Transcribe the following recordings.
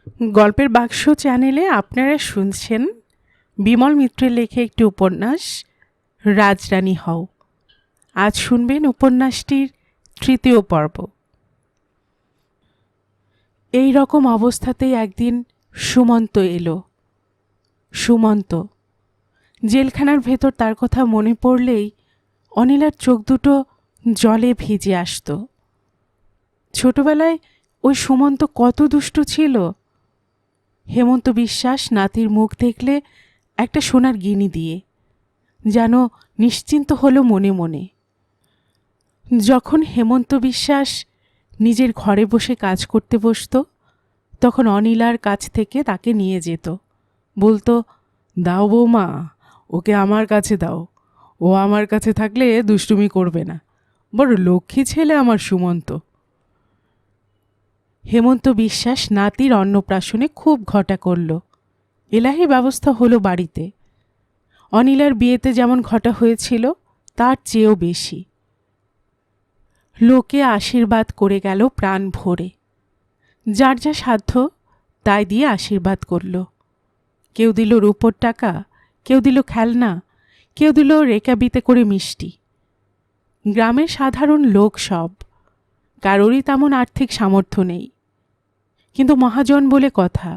গল্পের বাক্স চ্যানেলে আপনারা শুনছেন বিমল মিত্রের লেখা একটি উপন্যাস রাজরানী হও। আজ শুনবেন উপন্যাসটির তৃতীয় পর্ব। এই রকম অবস্থাতেই একদিন সুমন্ত এলো। সুমন্ত জেলখানার ভেতর তার কথা মনে পড়লেই অনিলার চোখ দুটো জলে ভিজে আসত। ছোটবেলায় ওই সুমন্ত কত দুষ্টু ছিল। হেমন্ত বিশ্বাস নাতির মুখ দেখলে একটা সোনার গিনি দিয়ে যেন নিশ্চিন্ত হলো মনে মনে। যখন হেমন্ত বিশ্বাস নিজের ঘরে বসে কাজ করতে বসত, তখন অনিলার কাছ থেকে তাকে নিয়ে যেত, বলতো, দাও বৌমা, ওকে আমার কাছে দাও, ও আমার কাছে থাকলে দুষ্টুমি করবে না, বড় লক্ষ্মী ছেলে আমার সুমন্ত। হেমন্ত বিশ্বাস নাতির অন্নপ্রাশনে খুব ঘটা করল। এলাহি ব্যবস্থা হলো বাড়িতে। অনিলার বিয়েতে যেমন ঘটা হয়েছিল তার চেয়েও বেশি। লোকে আশীর্বাদ করে গেল প্রাণ ভরে। যার যা সাধ্য তাই দিয়ে আশীর্বাদ করল। কেউ দিল রূপোর টাকা, কেউ দিল খেলনা, কেউ দিল রেকাবিতে করে মিষ্টি। গ্রামের সাধারণ লোক সব, কারোরই তেমন আর্থিক সামর্থ্য নেই। কিন্তু মহাজন বলে কথা,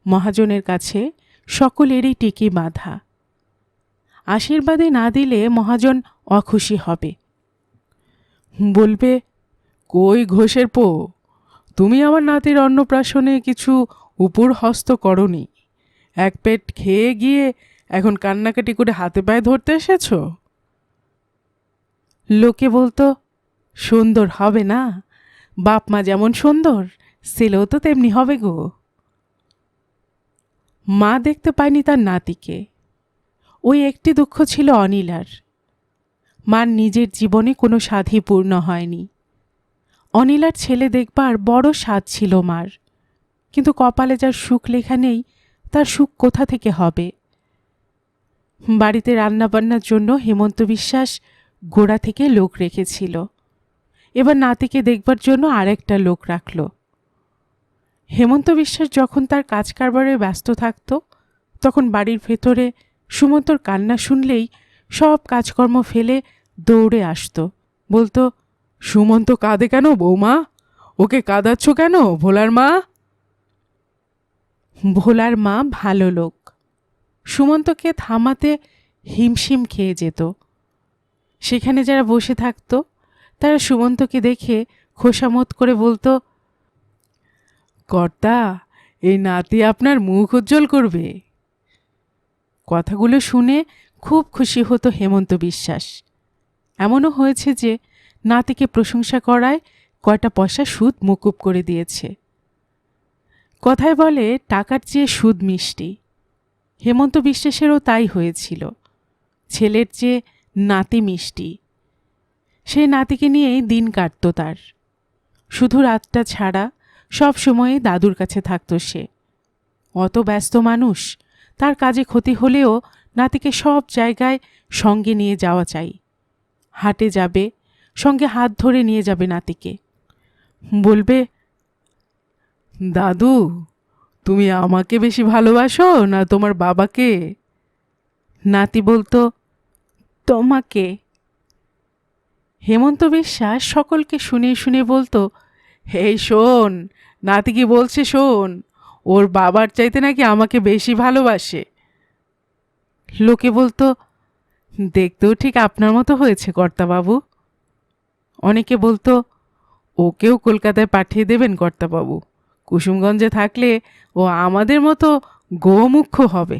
মহাজনের কাছে সকলেরই টিকি বাঁধা। আশীর্বাদে না দিলে মহাজন অখুশি হবে, বলবে, কই ঘোষের পো, তুমি আমার নাতির অন্নপ্রাশনে কিছু উপর হস্ত করনি, এক পেট খেয়ে গিয়ে এখন কান্নাকাটি করে হাতে পায়ে ধরতে এসেছ। লোকে বলতো, সুন্দর হবে না, বাপ মা যেমন সুন্দর ছেলেও তো তেমনি হবে গো। মা দেখতে পায়নি তার নাতিকে। ওই একটি দুঃখ ছিল অনিলার, মার নিজের জীবনে কোনো সাধই পূর্ণ হয়নি। অনিলার ছেলে দেখবার বড় স্বাদ ছিল মার, কিন্তু কপালে যার সুখ লেখা নেই তার সুখ কোথা থেকে হবে। বাড়িতে রান্নাবান্নার জন্য হেমন্ত বিশ্বাস গোড়া থেকে লোক রেখেছিল। এবার নাতিকে দেখবার জন্য আরেকটা লোক রাখল। হেমন্ত বিশ্বাস যখন তার কাজ কারবারে ব্যস্ত থাকত, তখন বাড়ির ভেতরে সুমন্তর কান্না শুনলেই সব কাজকর্ম ফেলে দৌড়ে আসত, বলতো, সুমন্ত কাঁদে কেন বৌমা, ওকে কাঁদাচ্ছ কেন ভোলার মা? ভোলার মা ভালো লোক, সুমন্তকে থামাতে হিমশিম খেয়ে যেত। সেখানে যারা বসে থাকত তারা সুমন্তকে দেখে খোশামত করে বলতো, কর্তা, এই নাতি আপনার মুখ উজ্জ্বল করবে। কথাগুলো শুনে খুব খুশি হতো হেমন্ত বিশ্বাস। এমনও হয়েছে যে নাতিকে প্রশংসা করায় কয়টা পয়সা সুদ মকুব করে দিয়েছে। কথায় বলে, টাকার চেয়ে সুদ মিষ্টি। হেমন্ত বিশ্বাসেরও তাই হয়েছিল। ছেলের চেয়ে নাতি মিষ্টি। সেই নাতিকে নিয়েই দিন কাটত তার। শুধু রাতটা ছাড়া সব সময়ে দাদুর কাছে থাকত সে। অত ব্যস্ত মানুষ, তার কাজে ক্ষতি হলেও নাতিকে সব জায়গায় সঙ্গে নিয়ে যাওয়া চাই। হাটে যাবে, সঙ্গে হাত ধরে নিয়ে যাবে নাতিকে। বলবে, দাদু, তুমি আমাকে বেশি ভালোবাসো না তোমার বাবাকে? নাতি বলতো, তোমাকে। হেমন্ত বিশ্বাস সকলকে শুনে শুনে বলতো, এই শোন, নাতি কি বলছে শোন, ওর বাবার চাইতে নাকি আমাকে বেশি ভালোবাসে। লোকে বলতো, দেখতেও ঠিক আপনার মতো হয়েছে কর্তাবাবু। অনেকে বলতো, ওকেও কলকাতায় পাঠিয়ে দেবেন কর্তাবাবু, কুসুমগঞ্জে থাকলে ও আমাদের মতো গোমুখ্য হবে।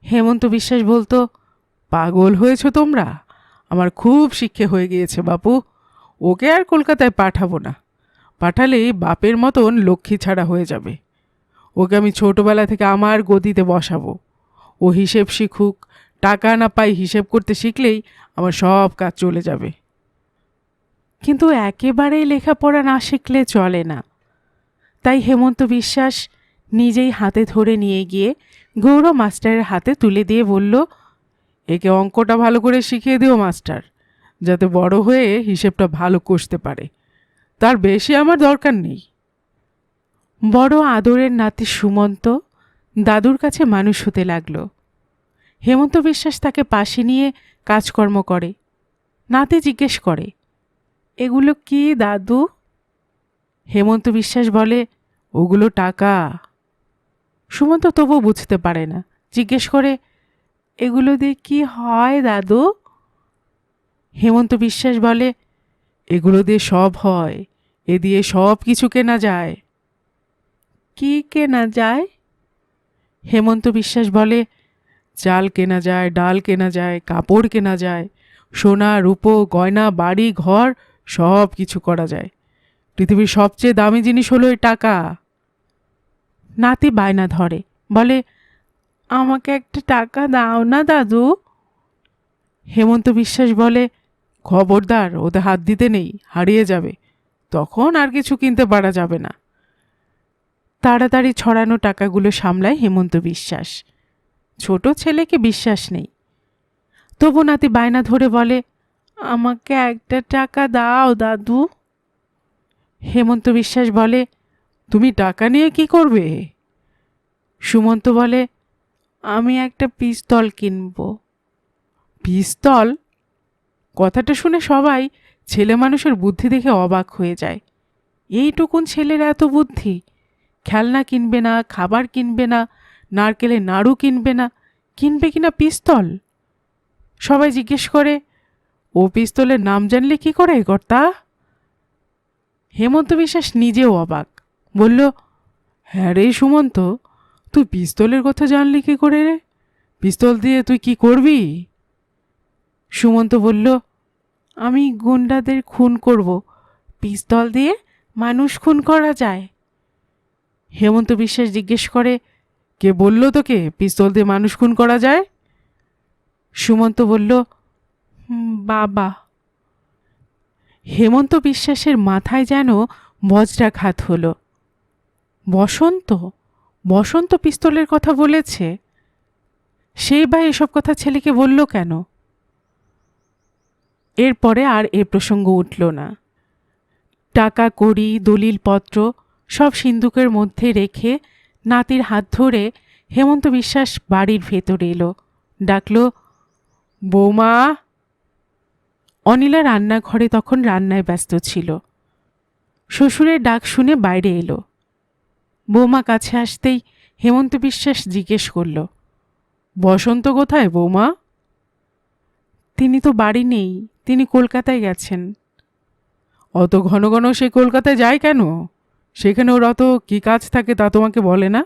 হেমন্ত বিশ্বাস বলতো, পাগল হয়েছ তোমরা, আমার খুব শিক্ষে হয়ে গিয়েছে বাপু, ওকে আর কলকাতায় পাঠাবো না, পাঠালেই বাপের মতন লক্ষ্মী ছাড়া হয়ে যাবে। ওকে আমি ছোটবেলা থেকে আমার গদিতে বসাবো, ও হিসেব শিখুক, টাকা না পাই হিসেব করতে শিখলেই আমার সব কাজ চলে যাবে। কিন্তু একেবারেই লেখাপড়া না শিখলে চলে না। তাই হেমন্ত বিশ্বাস নিজেই হাতে ধরে নিয়ে গিয়ে গৌরব মাস্টারের হাতে তুলে দিয়ে বলল, একে অঙ্কটা ভালো করে শিখিয়ে দিও মাস্টার, যাতে বড় হয়ে হিসেবটা ভালো কষতে পারে, তার বেশি আমার দরকার নেই। বড় আদরের নাতি সুমন্ত দাদুর কাছে মানুষ হতে লাগল। হেমন্ত বিশ্বাস তাকে পাশে নিয়ে কাজকর্ম করে। নাতি জিজ্ঞেস করে, এগুলো কি দাদু? হেমন্ত বিশ্বাস বলে, ওগুলো টাকা। সুমন্ত তবু বুঝতে পারে না, জিজ্ঞেস করে, এগুলো দিয়ে কি হয় দাদু? হেমন্ত বিশ্বাস বলে, এগুলো দিয়ে সব হয়, এ দিয়ে সব কিছু কেনা যায়। কি কেনা যায়? হেমন্ত বিশ্বাস বলে, চাল কেনা যায়, ডাল কেনা যায়, কাপড় কেনা যায়, সোনা রূপো গয়না বাড়ি ঘর সব কিছু করা যায়। পৃথিবীর সবচেয়ে দামি জিনিস হলো এই টাকা। নাতি বায়না ধরে, বলে, আমাকে একটা টাকা দাও না দাদু। হেমন্ত বিশ্বাস বলে, খবরদার, ওতে হাত দিতে নেই, হারিয়ে যাবে, তখন আর কিছু কিনতে পারা যাবে না। তাড়াতাড়ি ছড়ানো টাকাগুলো সামলায় হেমন্ত বিশ্বাস। ছোট ছেলেকে বিশ্বাস নেই। তবু নাতি বায়না ধরে বলে, আমাকে একটা টাকা দাও দাদু। হেমন্ত বিশ্বাস বলে, তুমি টাকা নিয়ে কি করবে? সুমন্ত বলে, আমি একটা পিস্তল কিনব। পিস্তল? কথাটা শুনে সবাই ছেলে মানুষের বুদ্ধি দেখে অবাক হয়ে যায়। এইটুকুন ছেলের এত বুদ্ধি! খেলনা কিনবে না, খাবার কিনবে না, নারকেলের নাড়ু কিনবে না, কিনবে কিনা পিস্তল? সবাই জিজ্ঞেস করে, ও পিস্তলের নাম জানলে কি করে কর্তা? হেমন্ত বিশ্বাস নিজেও অবাক, বলল, হ্যাঁ রে সুমন্ত, তুই পিস্তলের কথা জানলি কি করে রে? পিস্তল দিয়ে তুই কি করবি? সুমন্ত বলল, আমি গুন্ডাদের খুন করব, পিস্তল দিয়ে মানুষ খুন করা যায়। হেমন্ত বিশ্বাস জিজ্ঞেস করে, কে বলল তোকে পিস্তল দিয়ে মানুষ খুন করা যায়? সুমন্ত বলল, বাবা। হেমন্ত বিশ্বাসের মাথায় যেন বজ্রাঘাত হলো। বসন্ত? বসন্ত পিস্তলের কথা বলেছে? সেই বা এসব কথা ছেলেকে বলল কেন? এরপরে আর এ প্রসঙ্গ উঠল না। টাকা কড়ি দলিলপত্র সব সিন্দুকের মধ্যে রেখে নাতির হাত ধরে হেমন্ত বিশ্বাস বাড়ির ভেতরে এলো। ডাকল, বৌমা। অনিলা রান্নাঘরে তখন রান্নায় ব্যস্ত ছিল। শ্বশুরের ডাক শুনে বাইরে এলো। বৌমা কাছে আসতেই হেমন্ত বিশ্বাস জিজ্ঞেস করল, বসন্ত কোথায় বৌমা? তিনি তো বাড়ি নেই, তিনি কলকাতায় গেছেন। অত ঘন ঘন সে কলকাতায় যায় কেন? সেখানে ওর অত কী কাজ থাকে তা তোমাকে বলে না?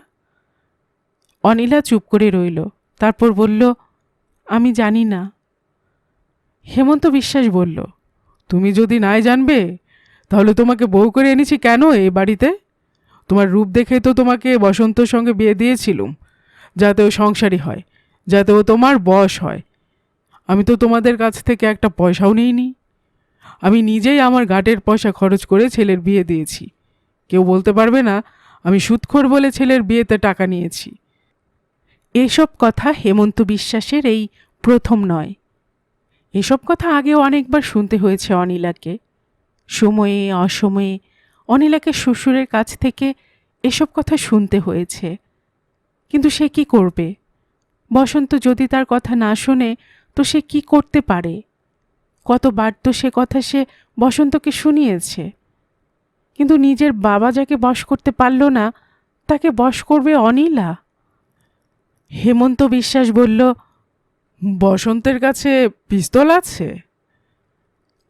অনিলা চুপ করে রইল, তারপর বলল, আমি জানি না। হেমন্ত বিশ্বাস বলল, তুমি যদি নাই জানবে তাহলে তোমাকে বউ করে এনেছি কেন এই বাড়িতে? তোমার রূপ দেখে তো তোমাকে বসন্তর সঙ্গে বিয়ে দিয়েছিলুম, যাতে ও সংসারী হয়, যাতে ও তোমার বশ হয়। আমি তো তোমাদের কাছ থেকে একটা পয়সাও নিইনি। আমি নিজেই আমার গাটের পয়সা খরচ করে ছেলের বিয়ে দিয়েছি। কেউ বলতে পারবে না আমি সুদখোর বলে ছেলের বিয়েতে টাকা নিয়েছি। এসব কথা হেমন্ত বিশ্বাসের এই প্রথম নয়। এসব কথা আগেও অনেকবার শুনতে হয়েছে অনিলাকে। সময়ে অসময়ে অনিলাকে শ্বশুরের কাছ থেকে এসব কথা শুনতে হয়েছে। কিন্তু সে কি করবে? বসন্ত যদি তার কথা না শোনে তো সে কি করতে পারে? কতবার তো সে কথা সে বসন্তকে শুনিয়েছে। কিন্তু নিজের বাবা যাকে বশ করতে পারল না, তাকে বশ করবে অনিলা? হেমন্ত বিশ্বাস বলল, বসন্তের কাছে পিস্তল আছে?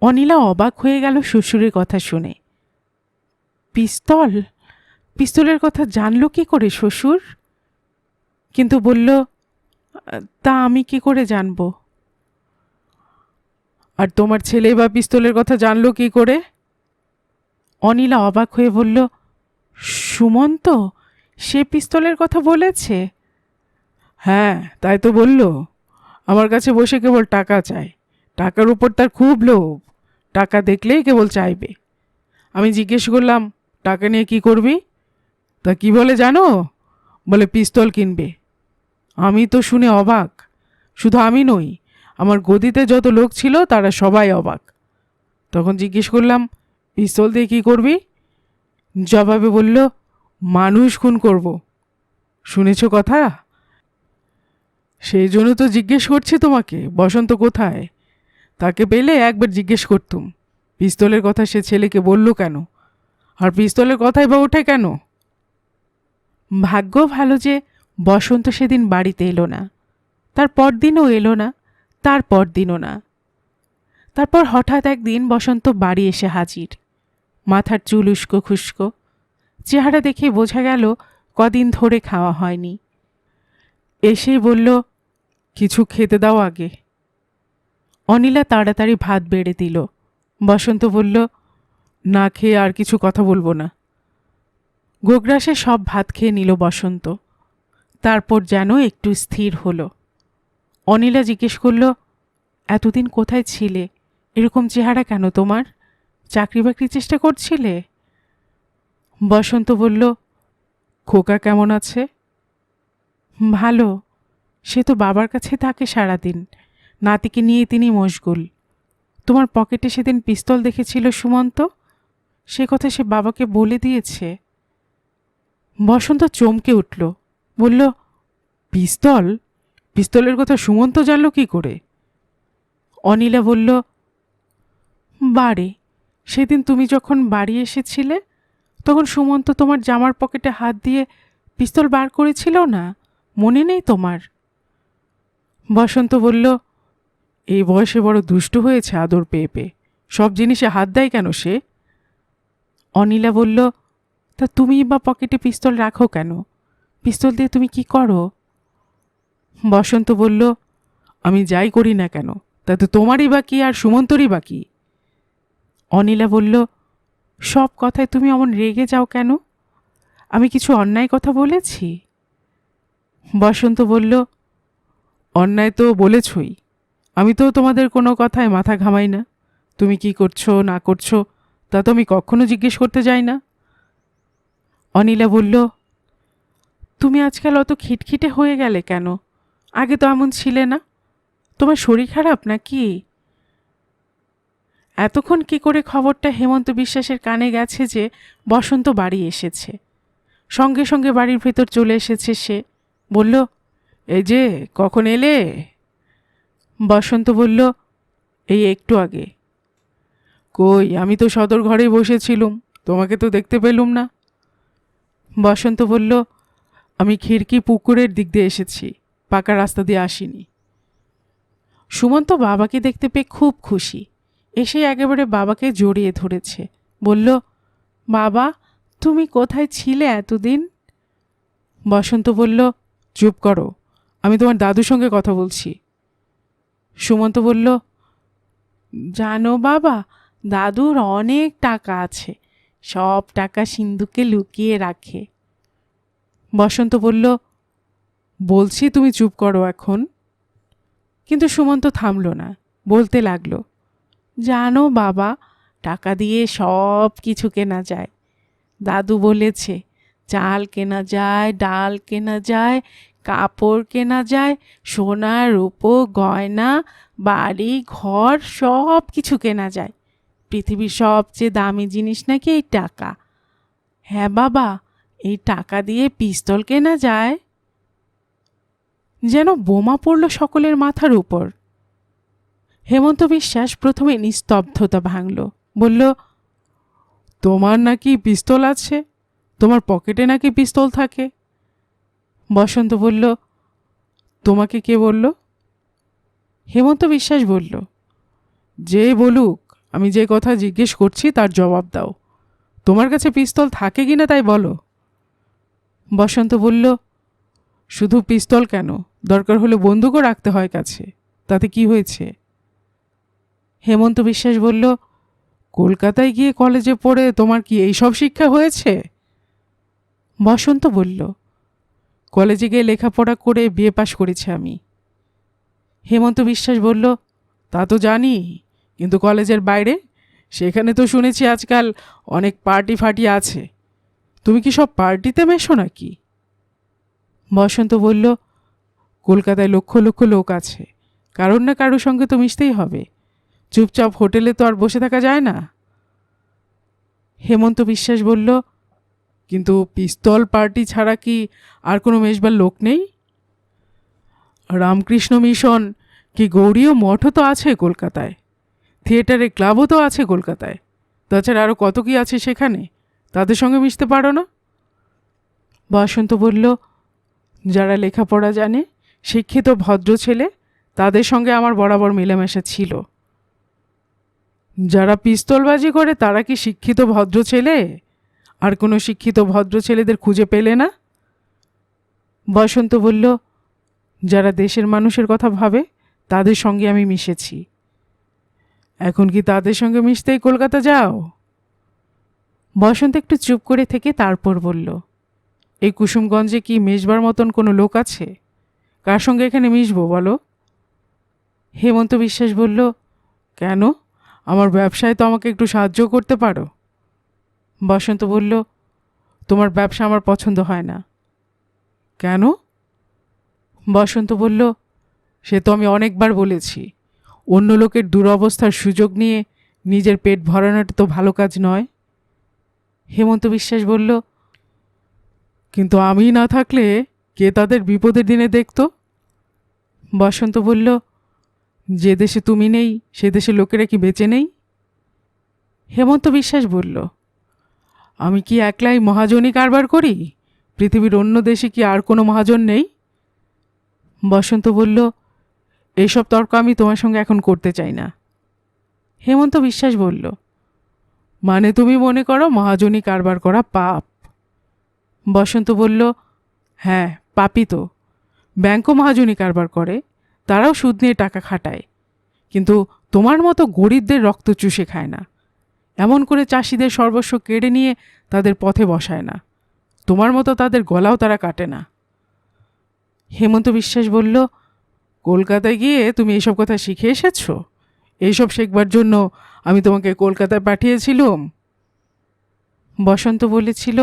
অনিলা অবাক হয়ে গেল শ্বশুরের কথা শুনে। পিস্তল? পিস্তলের কথা জানল কি করে শ্বশুর? কিন্তু বলল, তা আমি কি করে জানব? আর তোমার ছেলে বা পিস্তলের কথা জানলো কি করে? অনিলা অবাক হয়ে বলল, সুমন্ত সে পিস্তলের কথা বলেছে? হ্যাঁ, তাই তো বলল। আমার কাছে বসে কেবল টাকা চায়, টাকার উপর তার খুব লোভ, টাকা দেখলেই কেবল চাইবে। আমি জিজ্ঞেস করলাম, টাকা নিয়ে কি করবি? তা কি বলে জানো? বলে পিস্তল কিনবে। আমি তো শুনে অবাক। শুধু আমি নই, আমার গদিতে যত লোক ছিল তারা সবাই অবাক। তখন জিজ্ঞেস করলাম, পিস্তল দিয়ে কি করবি? জবাবে বলল, মানুষ খুন করব, শুনেছ কথা? সেই জন্য তো জিজ্ঞেস করছি তোমাকে, বসন্ত কোথায়? তাকে পেলে একবার জিজ্ঞেস করতুম পিস্তলের কথা সে ছেলেকে বলল কেন, আর পিস্তলের কথাই বা ওঠে কেন। ভাগ্য ভালো যে বসন্ত সেদিন বাড়িতে এলো না, তার পরদিনও এলো না, তার পরদিনও না। তারপর হঠাৎ একদিন বসন্ত বাড়ি এসে হাজির, মাথার চুল উস্কো খুস্কো, চেহারা দেখে বোঝা গেল কদিন ধরে খাওয়া হয়নি। এসেই বলল, কিছু খেতে দাও আগে। অনিলা তাড়াতাড়ি ভাত বেড়ে দিল। বসন্ত বলল, না খেয়ে আর কিছু কথা বলবো না। গোগ্রাসে সব ভাত খেয়ে নিল বসন্ত। তারপর যেন একটু স্থির হলো। অনিলা জিজ্ঞেস করল, এতদিন কোথায় ছিলে? এরকম চেহারা কেন তোমার? চাকরি বাকরি চেষ্টা করছিলে? বসন্ত বলল, খোকা কেমন আছে? ভালো, সে তো বাবার কাছে থাকে সারাদিন, নাতিকে নিয়ে তিনি মশগুল। তোমার পকেটে সেদিন পিস্তল দেখেছিল সুমন্ত, সে কথা সে বাবাকে বলে দিয়েছে। বসন্ত চমকে উঠল, বলল, পিস্তল? পিস্তলের কথা সুমন্ত জানল কি করে? অনিলা বলল, বারে সেদিন তুমি যখন বাড়ি এসেছিলে তখন সুমন্ত তোমার জামার পকেটে হাত দিয়ে পিস্তল বার করেছিল না, মনে নেই তোমার? বসন্ত বলল, এই বয়সে বড় দুষ্ট হয়েছে আদর পেয়ে পেয়ে, সব জিনিসে হাত দেয় কেন সে? অনিলা বলল, তা তুমি বা পকেটে পিস্তল রাখো কেন? পিস্তল দিয়ে তুমি কি করো? বসন্ত বলল, আমি যাই করি না কেন তাতে তোমারই বা কি আর সুমন্তরই বা কি? অনিলা বলল, সব কথায় তুমি অমন রেগে যাও কেন? আমি কিছু অন্যায় কথা বলেছি? বসন্ত বলল, অন্যায় তো বলেছই, আমি তো তোমাদের কোনো কথায় মাথা ঘামাই না। তুমি কি করছো না করছো তা তো আমি কখনো জিজ্ঞেস করতে যাই না। অনিলা বলল, তুমি আজকাল অত খিটখিটে হয়ে গেলে কেন? আগে তো এমন ছিলে না। তোমার শরীর খারাপ নাকি? এতক্ষণ কি করে খবরটা হেমন্ত বিশ্বাসের কানে গেছে যে বসন্ত বাড়ি এসেছে? সঙ্গে সঙ্গে বাড়ির ভেতর চলে এসেছে সে। বলল, এই যে কখন এলে? বসন্ত বলল, এই একটু আগে। কই, আমি তো সদর ঘরেই বসেছিলুম, তোমাকে তো দেখতে পেলুম না। বসন্ত বলল, আমি খিড়কি পুকুরের দিক দিয়ে এসেছি, পাকা রাস্তা দিয়ে আসিনি। সুমন্ত বাবাকে দেখতে পেয়ে খুব খুশি, এসে একেবারে বাবাকে জড়িয়ে ধরেছে। বলল, বাবা, তুমি কোথায় ছিলে এতদিন? বসন্ত বলল, চুপ করো, আমি তোমার দাদুর সঙ্গে কথা বলছি। সুমন্ত বলল, জানো বাবা, দাদুর অনেক টাকা আছে, সব টাকা সিন্ধুকে লুকিয়ে রাখে। বসন্ত বলল, বলছি তুমি চুপ করো এখন। কিন্তু সুমন্ত থামল না, বলতে লাগলো, জানো বাবা, টাকা দিয়ে সব কিছু কেনা যায়। দাদু বলেছে, চাল কেনা যায়, ডাল কেনা যায়, কাপড় কেনা যায়, সোনা রূপো গয়না, বাড়ি ঘর সব কিছু কেনা যায়। পৃথিবীর সবচেয়ে দামি জিনিস নাকি এই টাকা। হ্যাঁ বাবা, এই টাকা দিয়ে পিস্তল কেনা যায়। যেন বোমা পড়ল সকলের মাথার উপর। হেমন্ত বিশ্বাস প্রথমে নিস্তব্ধতা ভাঙল, বলল, তোমার নাকি পিস্তল আছে? তোমার পকেটে নাকি পিস্তল থাকে? বসন্ত বলল, তোমাকে কে বলল? হেমন্ত বিশ্বাস বলল, যে বলুক, আমি যে কথা জিজ্ঞেস করছি তার জবাব দাও। তোমার কাছে পিস্তল থাকে কিনা তাই বলো। বসন্ত বলল, শুধু পিস্তল কেন, দরকার হলে বন্দুকও রাখতে হয় কাছে, তাতে কি হয়েছে? হেমন্ত বিশ্বাস বলল, কলকাতায় গিয়ে কলেজে পড়ে তোমার কি এই সব শিক্ষা হয়েছে? বসন্ত বলল, কলেজে গিয়ে লেখাপড়া করে বিয়ে পাশ করেছি আমি। হেমন্ত বিশ্বাস বলল, তা তো জানি, কিন্তু কলেজের বাইরে, সেখানে তো শুনেছি আজকাল অনেক পার্টি ফার্টি আছে, তুমি কি সব পার্টিতে মেশো নাকি? বসন্ত বলল, কলকাতায় লক্ষ লক্ষ লোক আছে, কারোর না কারোর সঙ্গে তো মিশতেই হবে, চুপচাপ হোটেলে তো আর বসে থাকা যায় না। হেমন্ত বিশ্বাস বলল, কিন্তু পিস্তল পার্টি ছাড়া কি আর কোনো মেশবার লোক নেই? রামকৃষ্ণ মিশন কি গৌরীয় মঠও তো আছে কলকাতায়, থিয়েটারে ক্লাবও তো আছে কলকাতায়, তাছাড়া আরও কত কি আছে সেখানে, তাদের সঙ্গে মিশতে পারো না? বসন্ত বলল, যারা লেখাপড়া জানে, শিক্ষিত ভদ্র ছেলে, তাদের সঙ্গে আমার বরাবর মেলামেশা ছিল। যারা পিস্তলবাজি করে তারা কি শিক্ষিত ভদ্র ছেলে? আর কোনো শিক্ষিত ভদ্র ছেলেদের খুঁজে পেলে না? বসন্ত বলল, যারা দেশের মানুষের কথা ভাবে তাদের সঙ্গে আমি মিশেছি। এখন কি তাদের সঙ্গে মিশতেই কলকাতা যাও? বসন্ত একটু চুপ করে থেকে তারপর বলল, এই কুসুমগঞ্জে কি মেশবার মতন কোনো লোক আছে? কার সঙ্গে এখানে মিশবো বলো? হেমন্ত বিশ্বাস বলল, কেন, আমার ব্যবসায় তো আমাকে একটু সাহায্য করতে পারো। বসন্ত বলল, তোমার ব্যবসা আমার পছন্দ হয় না। কেন? বসন্ত বলল, সে তো আমি অনেকবার বলেছি, অন্য লোকের দুরবস্থার সুযোগ নিয়ে নিজের পেট ভরানোটা তো ভালো কাজ নয়। হেমন্ত বিশ্বাস বলল, কিন্তু আমি না থাকলে কে তাদের বিপদের দিনে দেখতো? বসন্ত বলল, যে দেশে তুমি নেই সে দেশে লোকেরা কি বেঁচে নেই? হেমন্ত বিশ্বাস বলল, আমি কি একলাই মহাজনী কারবার করি? পৃথিবীর অন্য দেশে কি আর কোনো মহাজন নেই? বসন্ত বলল, এইসব তর্ক আমি তোমার সঙ্গে এখন করতে চাই না। হেমন্ত বিশ্বাস বলল, মানে তুমি মনে করো মহাজনী কারবার করা পাপ? বসন্ত বলল, হ্যাঁ, পাপই তো। ব্যাংকও মহাজনী কারবার করে, তারাও সুদ নিয়ে টাকা খাটায়, কিন্তু তোমার মতো গরিবদের রক্ত চুষে খায় না, এমন করে চাষিদের সর্বস্ব কেড়ে নিয়ে তাদের পথে বসায় না, তোমার মতো তাদের গলাও তারা কাটে না। হেমন্ত বিশ্বাস বলল, কলকাতায় গিয়ে তুমি এইসব কথা শিখে এসেছো? এইসব শেখবার জন্য আমি তোমাকে কলকাতায় পাঠিয়েছিলাম? বসন্ত বলেছিল,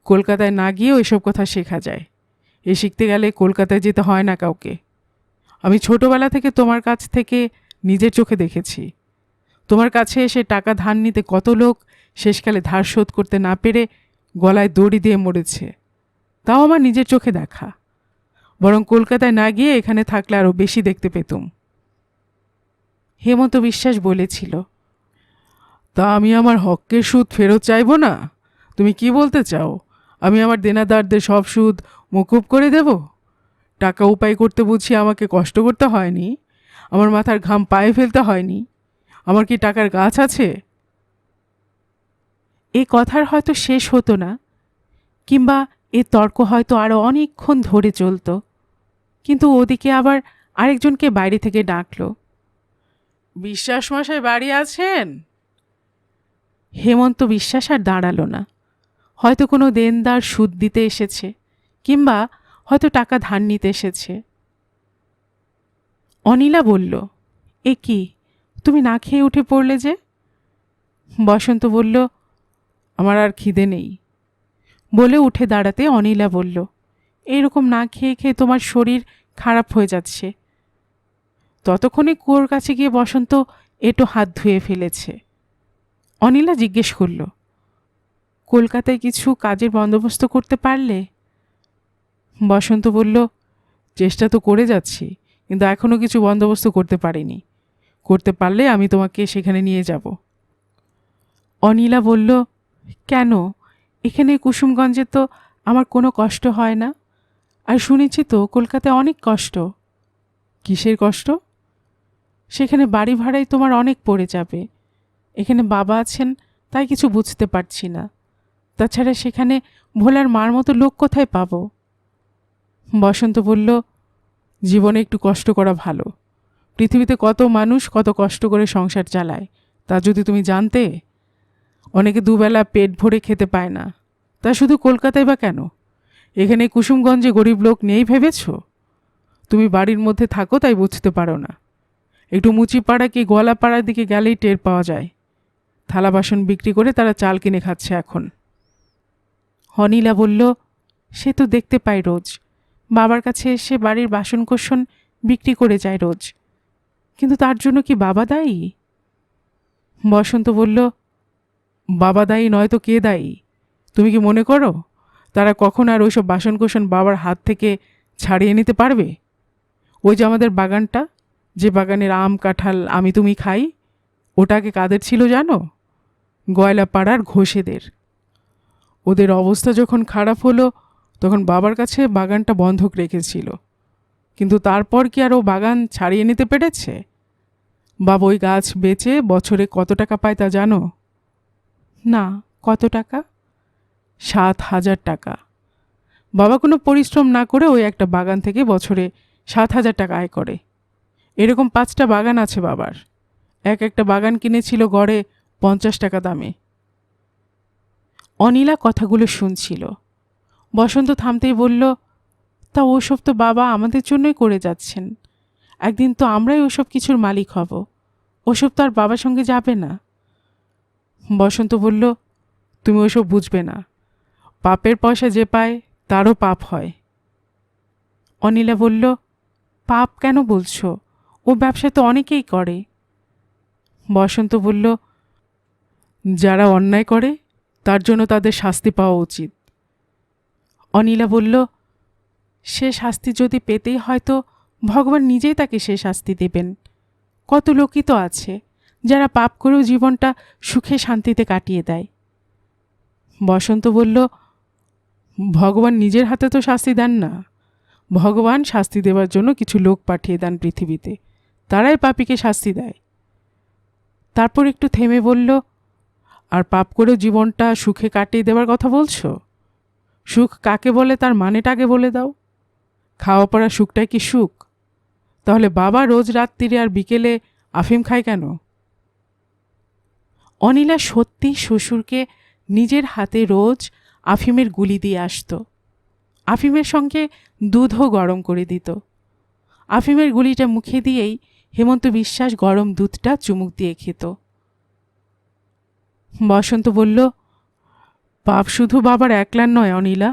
কলকাতায় না গিয়েও এসব কথা শেখা যায়, এ শিখতে গেলে কলকাতায় যেতে হয় না কাউকে। আমি ছোটবেলা থেকে তোমার কাছ থেকে নিজের চোখে দেখেছি, তোমার কাছে এসে টাকা ধার নিতে কত লোক শেষকালে ধার শোধ করতে না পেরে গলায় দড়ি দিয়ে মরেছে, তাও আমার নিজের চোখে দেখা। বরং কলকাতায় না গিয়ে এখানে থাকলে আরও বেশি দেখতে পেতুম। হেমন্ত বিশ্বাস বলেছিল, তা আমি আমার হকের সুদ ফেরত চাইব না? তুমি কি বলতে চাও, আমি আমার দেনাদারদের সব সুদ মকুব করে দেব? টাকা উপায় করতে বুঝি আমাকে কষ্ট করতে হয়নি, আমার মাথার ঘাম পায়ে ফেলতে হয়নি, আমার কি টাকার গাছ আছে? এ কথার হয়তো শেষ হতো না, কিংবা এ তর্ক হয়তো আরও অনেকক্ষণ ধরে চলত, কিন্তু ওদিকে আবার আরেকজনকে বাইরে থেকে ডাকলো, বিশ্বাস মশাই বাড়ি আছেন? হেমন্ত বিশ্বাস আর দাঁড়ালো না, হয়তো কোনো দেনদার সুদ দিতে এসেছে, কিংবা হয়তো টাকা ধার নিতে এসেছে। অনিলা বলল, এ কি, তুমি না খেয়ে উঠে পড়লে যে? বসন্ত বলল, আমার আর খিদে নেই। বলে উঠে দাঁড়াতে অনিলা বলল, এইরকম না খেয়ে খেয়ে তোমার শরীর খারাপ হয়ে যাচ্ছে। ততক্ষণে কুয়োর কাছে গিয়ে বসন্ত এঁটো হাত ধুয়ে ফেলেছে। অনিলা জিজ্ঞেস করল, কলকাতায় কিছু কাজের বন্দোবস্ত করতে পারলে? বসন্ত বলল, চেষ্টা তো করে যাচ্ছি, কিন্তু এখনও কিছু বন্দোবস্ত করতে পারিনি, করতে পারলে আমি তোমাকে সেখানে নিয়ে যাব। অনিলা বলল, কেন, এখানে কুসুমগঞ্জে তো আমার কোনো কষ্ট হয় না, আর শুনেছি তো কলকাতায় অনেক কষ্ট। কিসের কষ্ট? সেখানে বাড়ি ভাড়াই তোমার অনেক পড়ে যাবে, এখানে বাবা আছেন তাই কিছু বুঝতে পারছি না, তাছাড়া সেখানে ভোলার মার মতো লোক কোথায় পাবো? বসন্ত বলল, জীবনে একটু কষ্ট করা ভালো, পৃথিবীতে কত মানুষ কত কষ্ট করে সংসার চালায় তা যদি তুমি জানতে। অনেকে দুবেলা পেট ভরে খেতে পায় না, তা শুধু কলকাতায় বা কেন, এখানে কুসুমগঞ্জে গরিব লোক নেই ভেবেছ? তুমি বাড়ির মধ্যে থাকো তাই বুঝতে পারো না, একটু মুচিপাড়া কি গোয়ালাপাড়ার দিকে গেলেই টের পাওয়া যায়, থালা বাসন বিক্রি করে তারা চাল কিনে খাচ্ছে এখন। অনিলা বলল, সে তো দেখতে পাই রোজ, বাবার কাছে এসে বাড়ির বাসনকোসন বিক্রি করে যায় রোজ, কিন্তু তার জন্য কি বাবা দায়ী? বসন্ত বলল, বাবা দায়ী নয় তো কে দায়ী? তুমি কি মনে করো তারা কখন আর ওইসব বাসনকোসন বাবার হাত থেকে ছাড়িয়ে নিতে পারবে? ওই যে আমাদের বাগানটা, যে বাগানের আম কাঁঠাল আমি তুমি খাই, ওটাকে কাদের ছিল জানো? গয়লাপাড়ার ঘোষেদের। ওদের অবস্থা যখন খারাপ হলো তখন বাবার কাছে বাগানটা বন্ধক রেখেছিল, কিন্তু তারপর কি আর ও বাগান ছাড়িয়ে নিতে পেরেছে? বাবা ওই গাছ বেচে বছরে কত টাকা পায় তা জানো? না, কত টাকা? 7,000 টাকা। বাবা কোনো পরিশ্রম না করে ওই একটা বাগান থেকে বছরে 7,000 টাকা আয় করে। এরকম 5টা বাগান আছে বাবার। এক একটা বাগান কিনেছিল গড়ে 50 টাকা দামে। অনিলা কথাগুলো শুনছিল। বসন্ত থামতেই বলল, তা ওসব তো বাবা আমাদের জন্যই করে যাচ্ছেন। একদিন তো আমরাই ওসব কিছুর মালিক হব। ওসব তো আর বাবার সঙ্গে যাবে না। বসন্ত বলল, তুমি ওসব বুঝবে না। পাপের পয়সা যে পায় তারও পাপ হয়। অনিলা বলল, পাপ কেন বলছো? ও ব্যবসা তো অনেকেই করে। বসন্ত বলল, যারা অন্যায় করে তার জন্য তাদের শাস্তি পাওয়া উচিত। অনিলা বলল, সে শাস্তি যদি পেতেই হয় তো ভগবান নিজেই তাকে সে শাস্তি দেবেন। কত লোকই তো আছে যারা পাপ করেও জীবনটা সুখে শান্তিতে কাটিয়ে দেয়। বসন্ত বলল, ভগবান নিজের হাতে তো শাস্তি দেন না। ভগবান শাস্তি দেওয়ার জন্য কিছু লোক পাঠিয়ে দেন পৃথিবীতে, তারাই পাপীকে শাস্তি দেয়। তারপর একটু থেমে বলল, আর পাপ করেও জীবনটা সুখে কাটিয়ে দেওয়ার কথা বলছো? সুখ কাকে বলে তার মানেটা আগে বলে দাও। খাওয়া পড়া সুখটাই কি সুখ? তাহলে বাবা রোজ রাত্রিরে আর বিকেলে আফিম খায় কেন? অনিলা সত্যি শ্বশুরকে নিজের হাতে রোজ আফিমের গুলি দিয়ে আসতো। আফিমের সঙ্গে দুধও গরম করে দিত। আফিমের গুলিটা মুখে দিয়েই হেমন্ত বিশ্বাস গরম দুধটা চুমুক দিয়ে খেত। বসন্ত বলল, পাপ শুধু বাবার একলার নয় অনিলা।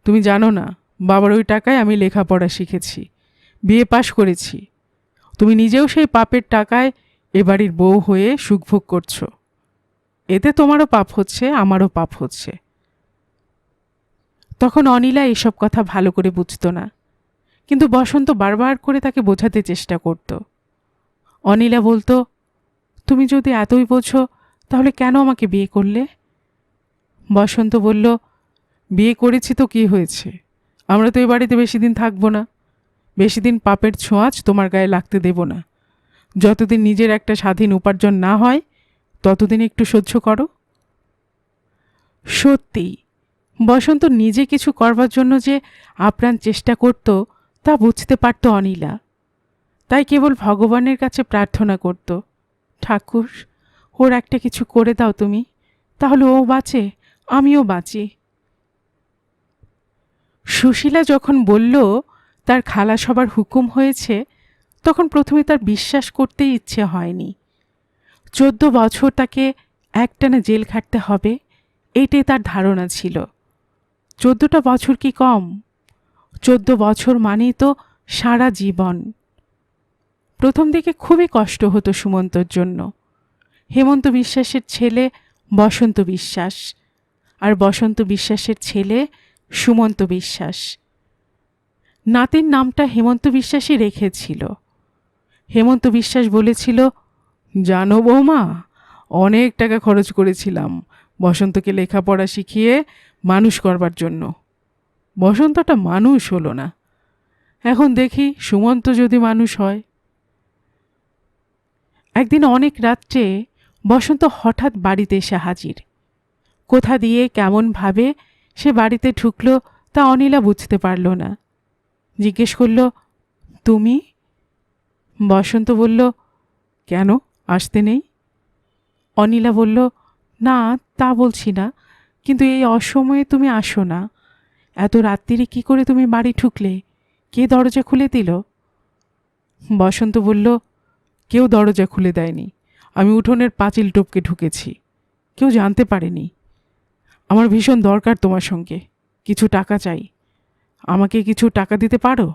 তুমি জানো না, বাবার ওই টাকায় আমি লেখাপড়া শিখেছি, বিএ পাশ করেছি। তুমি নিজেও সেই পাপের টাকায় এ বাড়ির বউ হয়ে সুখভোগ করছো। এতে তোমারও পাপ হচ্ছে, আমারও পাপ হচ্ছে। তখন অনিলা এসব কথা ভালো করে বুঝতো না, কিন্তু বসন্ত বারবার করে তাকে বোঝাতে চেষ্টা করত। অনিলা বলতো, তুমি যদি এতই বোঝো তাহলে কেন আমাকে বিয়ে করলে? বসন্ত বলল, বিয়ে করেছি তো কি হয়েছে? আমরা তো এ বাড়িতে বেশি দিন থাকবো না। বেশি দিন পাপের ছোঁয়াচ তোমার গায়ে লাগতে দেব না। যতদিন নিজের একটা স্বাধীন উপার্জন না হয় ততদিন একটু সহ্য করো। সত্যি বসন্ত নিজে কিছু করবার জন্য যে আপ্রাণ চেষ্টা করত তা বুঝতে পারত অনিলা। তাই কেবল ভগবানের কাছে প্রার্থনা করত, ঠাকুর, ওর একটা কিছু করে দাও তুমি, তাহলে ও বাঁচে, আমিও বাঁচি। সুশীলা যখন বলল তার খালা সবার হুকুম হয়েছে, তখন প্রথমে তার বিশ্বাস করতেই ইচ্ছে হয়নি। 14 বছর তাকে একটানা জেল খাটতে হবে, এইটাই তার ধারণা ছিল। 14টা বছর কি কম? 14 বছর মানেই তো সারা জীবন। প্রথম দিকে খুবই কষ্ট হতো সুমন্তর জন্য। হেমন্ত বিশ্বাসের ছেলে বসন্ত বিশ্বাস, আর বসন্ত বিশ্বাসের ছেলে সুমন্ত বিশ্বাস। নাতির নামটা হেমন্ত বিশ্বাসই রেখেছিল। হেমন্ত বিশ্বাস বলেছিল, জানো বৌমা, অনেক টাকা খরচ করেছিলাম বসন্তকে লেখাপড়া শিখিয়ে মানুষ করবার জন্য। বসন্তটা মানুষ হলো না। এখন দেখি সুমন্ত যদি মানুষ হয়। একদিন অনেক রাত্রে বসন্ত হঠাৎ বাড়িতে এসে হাজির। কোথা দিয়ে কেমনভাবে সে বাড়িতে ঢুকল তা অনিলা বুঝতে পারল না। জিজ্ঞেস করল, তুমি? বসন্ত বলল, কেন, আসতে নেই? অনিলা বলল, না তা বলছি না, কিন্তু এই অসময়ে তুমি আসো না। এত রাত্রিরে কি করে তুমি বাড়ি ঢুকলে? কে দরজা খুলে দিল? বসন্ত বলল, কেউ দরজা খুলে দেয়নি। আমি উঠোনের পাঁচিল টপকে ঢুকেছি, কেউ জানতে পারেনি। আমার ভীষণ দরকার তোমার সঙ্গে, কিছু টাকা চাই। আমাকে কিছু টাকা দিতে পারো?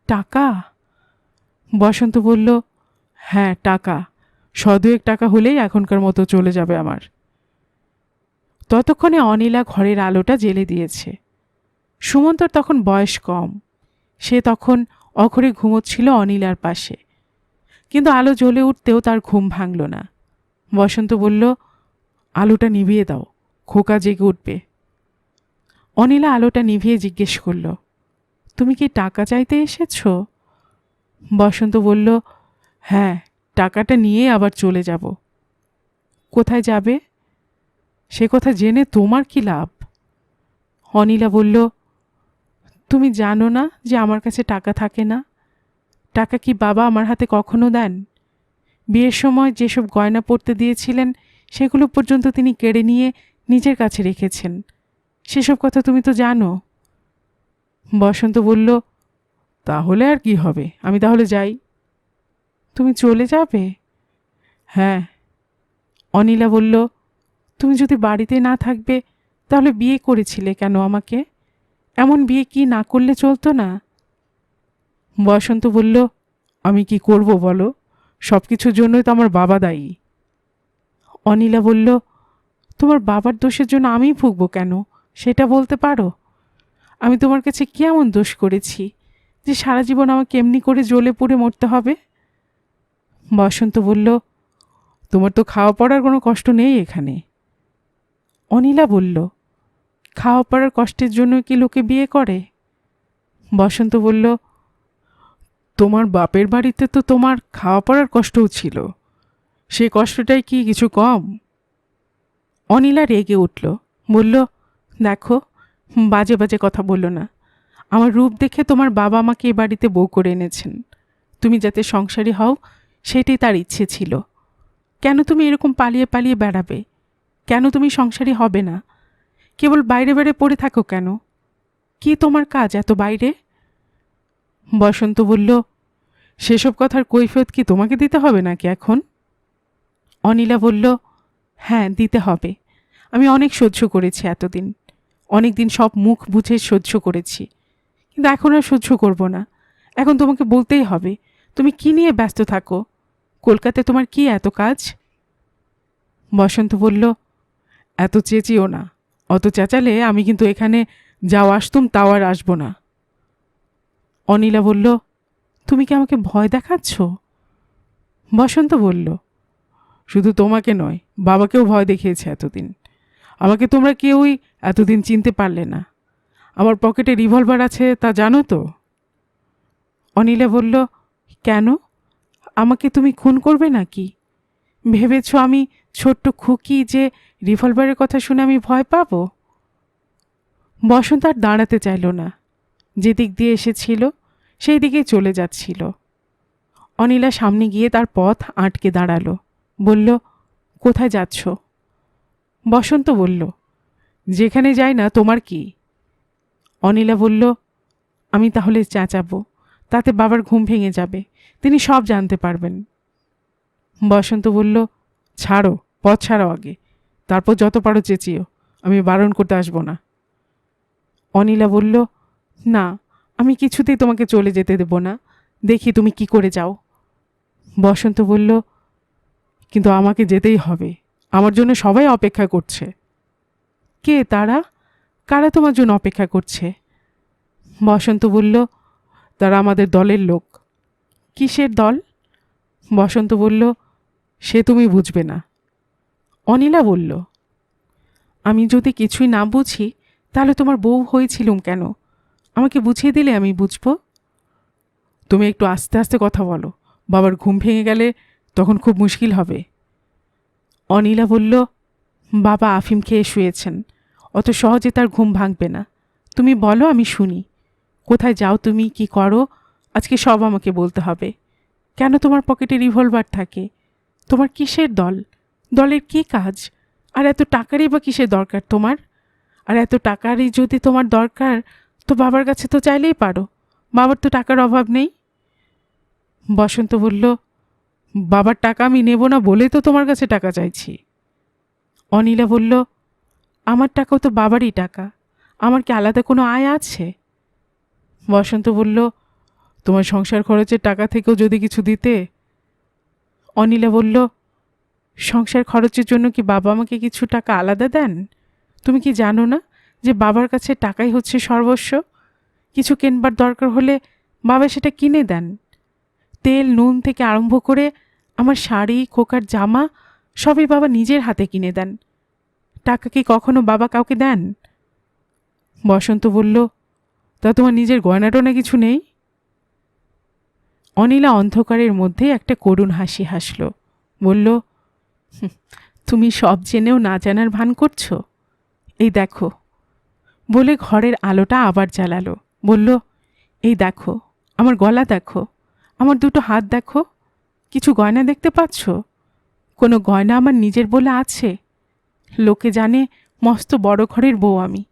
টাকা? বসন্ত বলল, হ্যাঁ টাকা, 100-2 টাকা হলেই এখনকার মতো চলে যাবে আমার। ততক্ষণে অনিলা ঘরের আলোটা জ্বেলে দিয়েছে। সুমন্তর তখন বয়স কম, সে তখন অঘরে ঘুমোচ্ছিল অনিলার পাশে, কিন্তু আলো জ্বলে উঠতেও তার ঘুম ভাঙল না। বসন্ত বলল, আলোটা নিভিয়ে দাও, খোকা জেগে উঠবে। অনিলা আলোটা নিভিয়ে জিজ্ঞেস করল, তুমি কি টাকা চাইতে এসেছ? বসন্ত বলল, হ্যাঁ, টাকাটা নিয়ে আবার চলে যাব। কোথায় যাবে? সে কথা জেনে তোমার কি লাভ? অনিলা বলল, তুমি জানো না যে আমার কাছে টাকা থাকে না? টাকা কি বাবা আমার হাতে কখনো দেন? বিয়ের সময় যেসব গয়না পরতে দিয়েছিলেন সেগুলো পর্যন্ত তিনি কেড়ে নিয়ে নিজের কাছে রেখেছেন। সেসব কথা তুমি তো জানো। বসন্ত বলল, তাহলে আর কি হবে, আমি তাহলে যাই। তুমি চলে যাবে? হ্যাঁ। অনিলা বলল, তুমি যদি বাড়িতে না থাকবে তাহলে বিয়ে করেছিলে কেন আমাকে? এমন বিয়ে কি না করলে চলতো না? বসন্ত বলল, আমি কি করব বলো, সব কিছুর জন্যই তো আমার বাবা দায়ী। অনিলা বলল, তোমার বাবার দোষের জন্য আমি ভুগবো কেন, সেটা বলতে পারো? আমি তোমার কাছে কি এমন দোষ করেছি যে সারা জীবন আমাকে এমনি করে জ্বলে পুড়ে মরতে হবে? বসন্ত বলল, তোমার তো খাওয়া পড়ার কোনো কষ্ট নেই এখানে। অনিলা বলল, খাওয়া পড়ার কষ্টের জন্য কি লোকে বিয়ে করে? বসন্ত বলল, তোমার বাপের বাড়িতে তো তোমার খাওয়া পড়ার কষ্টও ছিল, সেই কষ্টটাই কি কিছু কম? অনিলা রেগে উঠল, বলল, দেখো, বাজে বাজে কথা বললো না। আমার রূপ দেখে তোমার বাবা আমাকে এ বাড়িতে বউ করে এনেছেন। তুমি যাতে সংসারী হও সেটাই তার ইচ্ছে ছিল। কেন তুমি এরকম পালিয়ে পালিয়ে বেড়াবে? কেন তুমি সংসারী হবে না? কেবল বাইরে বাইরে পড়ে থাকো কেন? কি তোমার কাজ এত বাইরে? বসন্ত বলল, সেসব কথার কৈফিয়ত কি তোমাকে দিতে হবে নাকি এখন? অনিলা বলল, হ্যাঁ, দিতে হবে। আমি অনেক সহ্য করেছি এতদিন, অনেক দিন সব মুখ বুঝে সহ্য করেছি, কিন্তু এখন আর সহ্য করব না। এখন তোমাকে বলতেই হবে, তুমি কি নিয়ে ব্যস্ত থাকো? কলকাতায় তোমার কি এত কাজ? বসন্ত বলল, এত চেঁচিও না, অত চেঁচালে আমি কিন্তু এখানে যাও আসতুম তাও আর আসবো না। অনিলা বলল, তুমি কি আমাকে ভয় দেখাচ্ছ? বসন্ত বলল, শুধু তোমাকে নয়, বাবাকেও ভয় দেখিয়েছে এতদিন। আমাকে তোমরা কেউই এতদিন চিনতে পারলে না। আমার পকেটে রিভলভার আছে তা জানো তো? অনিলা বলল, কেন? আমাকে তুমি খুন করবে নাকি? ভেবেছ আমি ছোট্ট খুকি যে রিভলভারের কথা শুনে আমি ভয় পাব? বসন্ত আর দাঁড়াতে চাইল না, যেদিক দিয়ে এসেছিল সেই দিকেই চলে যাচ্ছিল। অনিলা সামনে গিয়ে তার পথ আটকে দাঁড়ালো, বলল, কোথায় যাচ্ছ? বসন্ত বলল, যেখানে যাই না তোমার কি? অনিলা বলল, আমি তাহলে চেঁচাবো, তাতে বাবার ঘুম ভেঙে যাবে, তিনি সব জানতে পারবেন। বসন্ত বলল, ছাড়ো, পথ ছাড়ো আগে, তারপর যত পারো চেঁচিও, আমি বারণ করতে আসবো না। অনিলা বলল, না, আমি কিছুতেই তোমাকে চলে যেতে দেব না, দেখি তুমি কি করে যাও। বসন্ত বলল, কিন্তু আমাকে যেতেই হবে, আমার জন্য সবাই অপেক্ষা করছে। কে তারা? কারা তোমার জন্য অপেক্ষা করছে? বসন্ত বলল, তারা আমাদের দলের লোক। কিসের দল? বসন্ত বলল, সে তুমি বুঝবে না। অনিলা বলল, আমি যদি কিছুই না বুঝি তাহলে তোমার বউ হয়েছিলুম কেন? আমাকে বুঝিয়ে দিলে আমি বুঝব। তুমি একটু আস্তে আস্তে কথা বলো, বাবার ঘুম ভেঙে গেলে তখন খুব মুশকিল হবে। অনিলা বলল, বাবা আফিম খেয়ে শুয়েছেন, অত সহজে তার ঘুম ভাঙবে না। তুমি বলো, আমি শুনি। কোথায় যাও তুমি, কি করো, আজকে সব আমাকে বলতে হবে। কেন তোমার পকেটে রিভলভার থাকে? তোমার কিসের দল? দলের কি কাজ? আর এত টাকারই বা কিসের দরকার তোমার? আর এত টাকারই যদি তোমার দরকার, তো বাবার কাছে তো চাইলেই পারো, বাবার তো টাকার অভাব নেই। বসন্ত বলল, বাবার টাকা আমি নেব না বলেই তো তোমার কাছে টাকা চাইছি। অনিলা বলল, আমার টাকাও তো বাবারই টাকা, আমার কি আলাদা কোনো আয় আছে? বসন্ত বলল, তোমার সংসার খরচের টাকা থেকেও যদি কিছু দিতে। অনিলা বলল, সংসার খরচের জন্য কি বাবা আমাকে কিছু টাকা আলাদা দেন? তুমি কি জানো না যে বাবার কাছে টাকাই হচ্ছে সর্বস্ব? কিছু কেনবার দরকার হলে বাবা সেটা কিনে দেন। তেল নুন থেকে আরম্ভ করে আমার শাড়ি খোকার জামা সবই বাবা নিজের হাতে কিনে দেন। টাকা কি কখনো বাবা কাউকে দেন? বসন্ত বলল, তা তোমার নিজের গয়নাটনা কিছু নেই? অনিলা অন্ধকারের মধ্যে একটা করুণ হাসি হাসল। বলল, "হুঁ, তুমি সব জেনেও না জানার ভান করছো? এই দেখো।" বলে ঘরের আলোটা আবার জ্বালালো। বলল, এই দেখো, আমার গলা দেখো, আমার দুটো হাত দেখো। কিছু গয়না দেখতে পাচ্ছ? কোনো গয়না আমার নিজের বলে আছে? লোকে জানে মস্ত বড় ঘরের বউ আমি।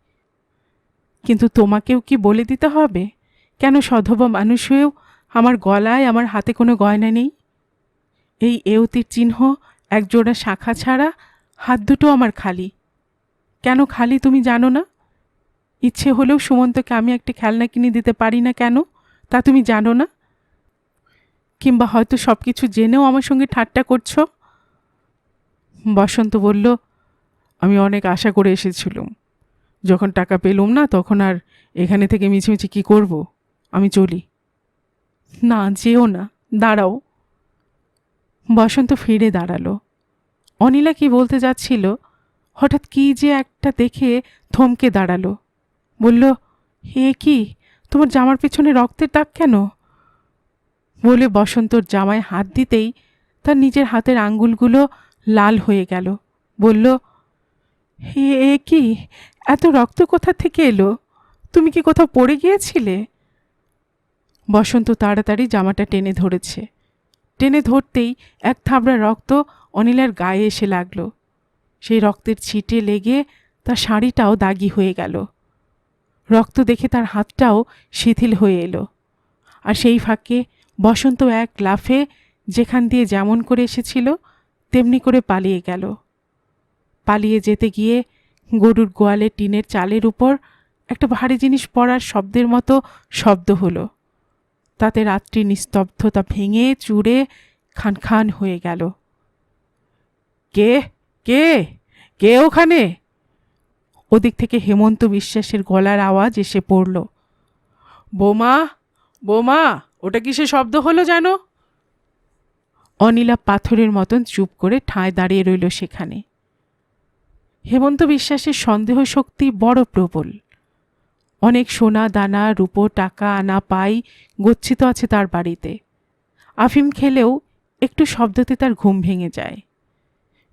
কিন্তু তোমাকেও কি বলে দিতে হবে কেন সধবা মানুষ হয়েও আমার গলায় আমার হাতে কোনো গয়না নেই? এই এওতির চিহ্ন একজোড়া শাখা ছাড়া হাত দুটো আমার খালি। কেন খালি তুমি জানো না? ইচ্ছে হলেও সুমন্তকে আমি একটা খেলনা কিনে দিতে পারি না কেন, তা তুমি জানো না? কিংবা হয়তো সব কিছু জেনেও আমার সঙ্গে ঠাট্টা করছো? বসন্ত বলল, আমি অনেক আশা করে এসেছিলাম। যখন টাকা পেলুম না তখন আর এখানে থেকে মিছিমিছি কি করব? আমি চলি। না, যেও না, দাঁড়াও। বসন্ত ফিরে দাঁড়ালো। অনিলা কি বলতে যাচ্ছিল, হঠাৎ কি যে একটা দেখে থমকে দাঁড়ালো। বলল, হে কি, তোমার জামার পেছনে রক্তের দাগ কেন? বলে বসন্তর জামায় হাত দিতেই তার নিজের হাতের আঙ্গুলগুলো লাল হয়ে গেল। বলল, হে কি, এত রক্ত কোথা থেকে এলো? তুমি কি কোথাও পড়ে গিয়েছিলে? বসন্ত তাড়াতাড়ি জামাটা টেনে ধরেছে। টেনে ধরতেই এক থাবড়া রক্ত অনিলার গায়ে এসে লাগলো। সেই রক্তের ছিটে লেগে তার শাড়িটাও দাগি হয়ে গেল। রক্ত দেখে তার হাতটাও শিথিল হয়ে এলো। আর সেই ফাঁকে বসন্ত এক লাফে যেখান দিয়ে যেমন করে এসেছিল তেমনি করে পালিয়ে গেল। পালিয়ে যেতে গিয়ে গরুর গোয়ালে টিনের চালের উপর একটা ভারী জিনিস পড়ার শব্দের মতো শব্দ হলো। তাতে রাত্রি নিস্তব্ধতা ভেঙে চুরে খান খান হয়ে গেল। কে কে কে ওখানে? ওদিক থেকে হেমন্ত বিশ্বাসের গলার আওয়াজ এসে পড়ল। বোমা, বোমা, ওটা কিসে শব্দ হলো জানো? অনিলা পাথরের মতন চুপ করে ঠায় দাঁড়িয়ে রইল সেখানে। হেমন্ত বিশ্বাসের সন্দেহ শক্তি বড় প্রবল। অনেক সোনা দানা রূপো টাকা আনা পাই গচ্ছিত আছে তার বাড়িতে। আফিম খেলেও একটু শব্দতে তার ঘুম ভেঙে যায়।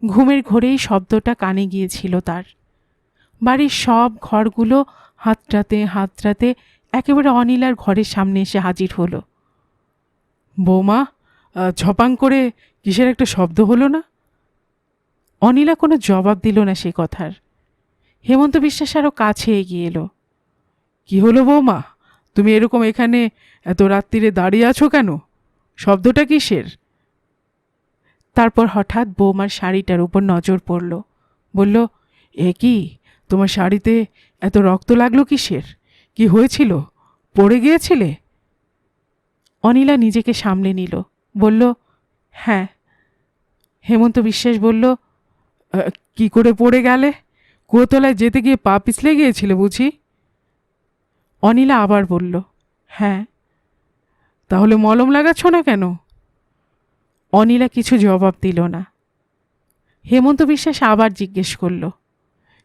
ঘুমের ঘোরেই শব্দটা কানে গিয়েছিল তার। বাড়ির সব ঘরগুলো হাতড়াতে একেবারে অনিলার ঘরের সামনে এসে হাজির হলো। বৌমা, ঝপাং করে কিসের একটা শব্দ হলো না? অনিলা কোনো জবাব দিল না সে কথার। হেমন্ত বিশ্বাস আরও কাছে এগিয়ে এলো। কি হলো বৌমা, তুমি এরকম এখানে এত রাত্রিরে দাঁড়িয়ে আছো কেন? শব্দটা কিসের? তারপর হঠাৎ বৌমার শাড়িটার উপর নজর পড়ল। বলল, এ কি, তোমার শাড়িতে এত রক্ত লাগলো কিসের? কি হয়েছিল? পড়ে গিয়েছিলে? অনিলা নিজেকে সামলে নিল। বলল, হ্যাঁ। হেমন্ত বিশ্বাস বলল, কি করে পড়ে গেলে? কুয়োতলায় যেতে গিয়ে পা পিছলে গিয়েছিলে বুঝি? অনিলা আবার বলল, হ্যাঁ। তাহলে মলম লাগাচ্ছ না কেন? অনিলা কিছু জবাব দিল না। হেমন্ত বিশ্বাস আবার জিজ্ঞেস করল,